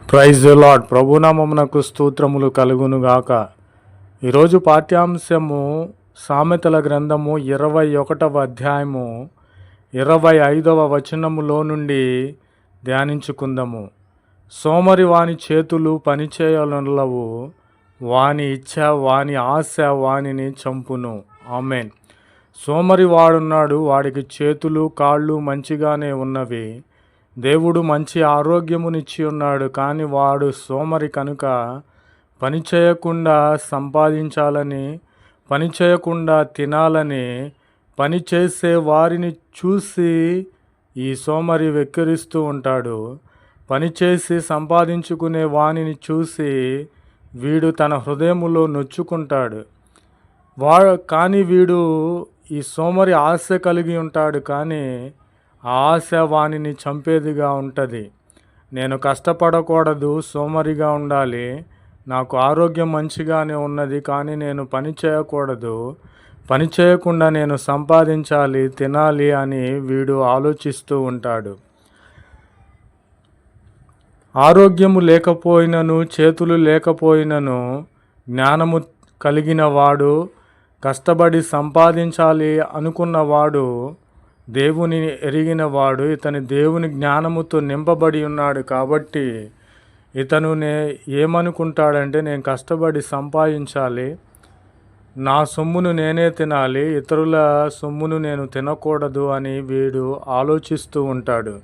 Praise the lord. ప్రభునామమునకు స్తోత్రములు కలుగునుగాక. ఈరోజు పాఠ్యాంశము సామెతల గ్రంథము 21వ అధ్యాయము 25వ వచనములో నుండి ధ్యానించుకుందాము. సోమరి వాని చేతులు పనిచేయనులవు, వాని ఇచ్ఛ వాని ఆశ వానిని చంపును. ఆమేన్. సోమరి వాడున్నాడు, వాడికి చేతులు కాళ్ళు మంచిగానే ఉన్నవి. దేవుడు మంచి ఆరోగ్యమునిచ్చి ఉన్నాడు, కానీ వాడు సోమరి కనుక పని చేయకుండా సంపాదించాలని, పని చేయకుండా తినాలని పని చేసే వారిని చూసి ఈ సోమరి వెక్కిరిస్తూ ఉంటాడు. పని చేసి సంపాదించుకునే వానిని చూసి వీడు తన హృదయములో నొచ్చుకుంటాడు. కానీ వీడు ఈ సోమరి ఆశ కలిగి ఉంటాడు, కానీ ఆ ఆశ వానిని చంపేదిగా ఉంటుంది. నేను కష్టపడకూడదు, సోమరిగా ఉండాలి, నాకు ఆరోగ్యం మంచిగానే ఉన్నది, కానీ నేను పని చేయకూడదు, పని చేయకుండా నేను సంపాదించాలి, తినాలి అని వీడు ఆలోచిస్తూ ఉంటాడు. ఆరోగ్యము లేకపోయినను, చేతులు లేకపోయినను, జ్ఞానము కలిగిన వాడు, కష్టపడి సంపాదించాలి అనుకున్నవాడు, దేవుని ఎరిగిన వాడు, ఇతని దేవుని జ్ఞానముతో నింపబడి ఉన్నాడు. కాబట్టి ఇతను ఏమనుకుంటాడంటే, నేను కష్టపడి సంపాదించాలి, నా సొమ్మును నేనే తినాలి, ఇతరుల సొమ్మును నేను తినకూడదు అని వీడు ఆలోచిస్తూ ఉంటాడు.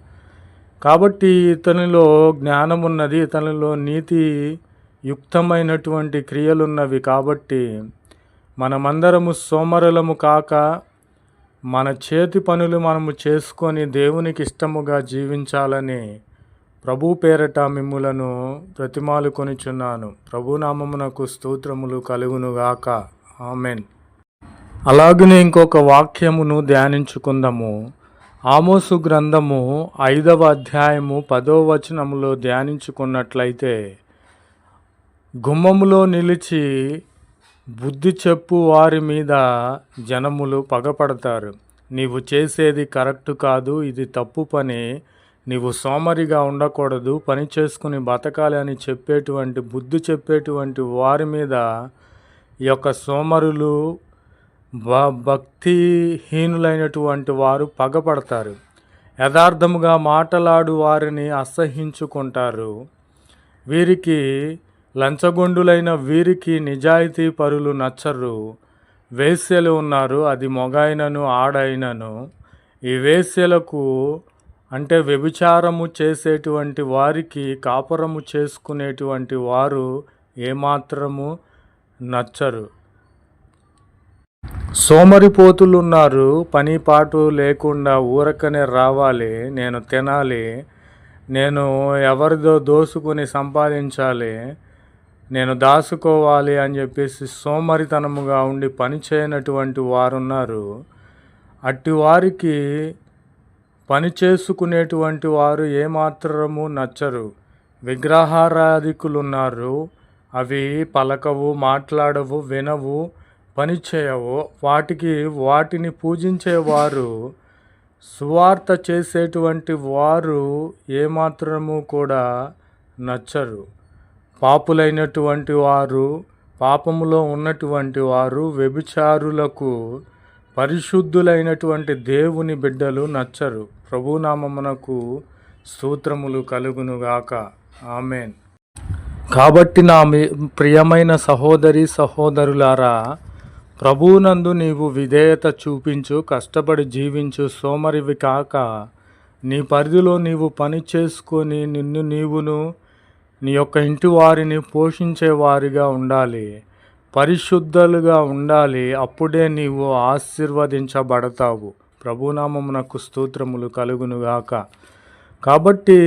కాబట్టి ఇతనిలో జ్ఞానం ఉన్నది, ఇతనిలో నీతి యుక్తమైనటువంటి క్రియలున్నవి. కాబట్టి మనమందరము సోమరులము కాక మన చేతి పనులు మనము చేసుకొని దేవునికి ఇష్టముగా జీవించాలని ప్రభు పేరట మిమ్ములను ప్రతిమాలు కొనిచున్నాను. ప్రభునామమునకు స్తోత్రములు కలుగునుగాక. ఆమెన్. అలాగనే ఇంకొక వాక్యమును ధ్యానించుకుందాము. ఆమోసు గ్రంథము 5వ అధ్యాయము 10వ వచనములో ధ్యానించుకున్నట్లయితే, గుమ్మములో నిలిచి బుద్ధి చెప్పు వారి మీద జనములు పగపడతారు. నీవు చేసేది కరెక్ట్ కాదు, ఇది తప్పు పని, నీవు సోమరిగా ఉండకూడదు, పని చేసుకుని బతకాలి అని చెప్పేటువంటి బుద్ధి చెప్పేటువంటి వారి మీద ఈ యొక్క సోమరులు, భక్తిహీనులైనటువంటి వారు పగపడతారు. యథార్థముగా మాటలాడు వారిని అసహ్యించుకుంటారు. వీరికి లంచగొండులైన వీరికి నిజాయితీ పరులు నచ్చరు. వేశ్యలు ఉన్నారు, అది మొగాయినను ఆడైనను. ఈ వేశ్యలకు అంటే వ్యభిచారము చేసేటువంటి వారికి, కాపురము చేసుకునేటువంటి వారు ఏమాత్రము నచ్చరు. సోమరిపోతులు ఉన్నారు, పని పాటు లేకుండా ఊరకనే రావాలి, నేను తినాలి, నేను ఎవరిదో దోసుకుని సంపాదించాలి, నేను దాచుకోవాలి అని చెప్పేసి సోమరితనముగా ఉండి పని చేయనటువంటి వారున్నారు. అట్టి వారికి పని చేసుకునేటువంటి వారు ఏమాత్రము నచ్చరు. విగ్రహారాధికులు ఉన్నారు, అవి పలకవు, మాట్లాడవు, వినవు, పని చేయవు. వాటిని పూజించేవారు, సువార్త చేసేటువంటి వారు ఏమాత్రము కూడా నచ్చరు. పాపులైనటువంటి వారు, పాపములో ఉన్నటువంటి వారు, వ్యభిచారులకు, పరిశుద్ధులైనటువంటి దేవుని బిడ్డలు నచ్చరు. ప్రభునామమునకు స్తోత్రములు కలుగునుగాక. ఆమెన్. కాబట్టి నా ప్రియమైన సహోదరి సహోదరులారా, ప్రభువునందు నీవు విధేయత చూపించు, కష్టపడి జీవించు, సోమరివి కాక నీ పరిధిలో నీవు పని చేసుకొని నీవును నీ యొక్క ఇంటి వారిని పోషించేవారిగా ఉండాలి, పరిశుద్ధులుగా ఉండాలి. అప్పుడే నీవు ఆశీర్వదించబడతావు. ప్రభునామమునకు స్తోత్రములు కలుగునుగాక. కాబట్టి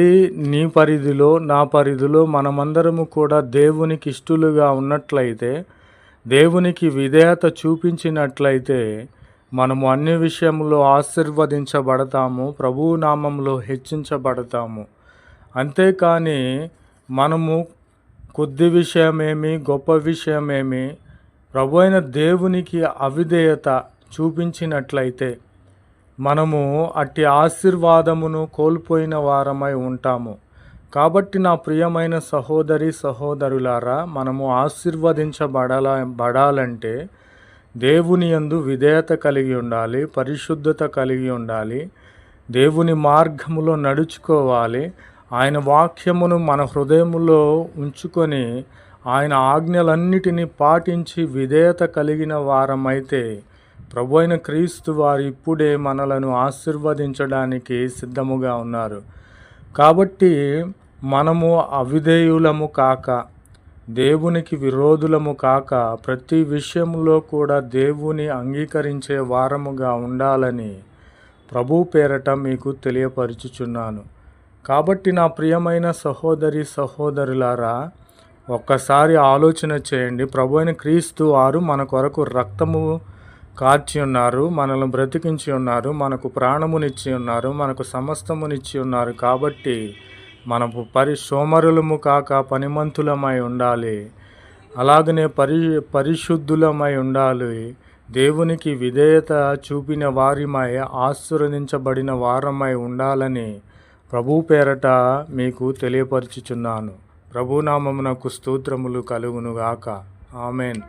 నీ పరిధిలో, నా పరిధిలో మనమందరము కూడా దేవునికి ఇష్టలుగా ఉన్నట్లయితే, దేవునికి విధేయత చూపించినట్లయితే మనము అన్ని విషయంలో ఆశీర్వదించబడతాము, ప్రభువు నామంలో హెచ్చించబడతాము. అంతేకాని మనము కొద్ది విషయమేమి, గొప్ప విషయమేమి ప్రభు అయిన దేవునికి అవిధేయత చూపించినట్లయితే మనము అట్టి ఆశీర్వాదమును కోల్పోయిన వారమై ఉంటాము. కాబట్టి నా ప్రియమైన సహోదరి సహోదరులారా, మనము బడాలంటే దేవుని యందు విధేయత కలిగి ఉండాలి, పరిశుద్ధత కలిగి ఉండాలి, దేవుని మార్గములో నడుచుకోవాలి. ఆయన వాక్యమును మన హృదయములో ఉంచుకొని ఆయన ఆజ్ఞలన్నిటినీ పాటించి విధేయత కలిగిన వారమైతే ప్రభువైన క్రీస్తు వారు ఇప్పుడే మనలను ఆశీర్వదించడానికి సిద్ధముగా ఉన్నారు. కాబట్టి మనము అవిధేయులము కాక, దేవునికి విరోధులము కాక, ప్రతి విషయంలో కూడా దేవుని అంగీకరించే వారముగా ఉండాలని ప్రభు పేరట మీకు తెలియపరుచుచున్నాను. కాబట్టి నా ప్రియమైన సహోదరి సహోదరులారా, ఒక్కసారి ఆలోచన చేయండి. ప్రభువైన క్రీస్తు వారు మన కొరకు రక్తము కార్చి ఉన్నారు, మనల్ని బ్రతికించి ఉన్నారు, మనకు ప్రాణమునిచ్చి ఉన్నారు, మనకు సమస్తమునిచ్చి ఉన్నారు. కాబట్టి మనము సోమరులము కాక పనిమంతులమై ఉండాలి. అలాగనే పరిశుద్ధులమై ఉండాలి. దేవునికి విధేయత చూపిన వారిమై, ఆశీర్వదించబడిన వారమై ఉండాలని ప్రభు పేరట మీకు తెలియపరుచుచున్నాను. ప్రభునామమునకు స్తోత్రములు కలుగునుగాక. ఆమెన్.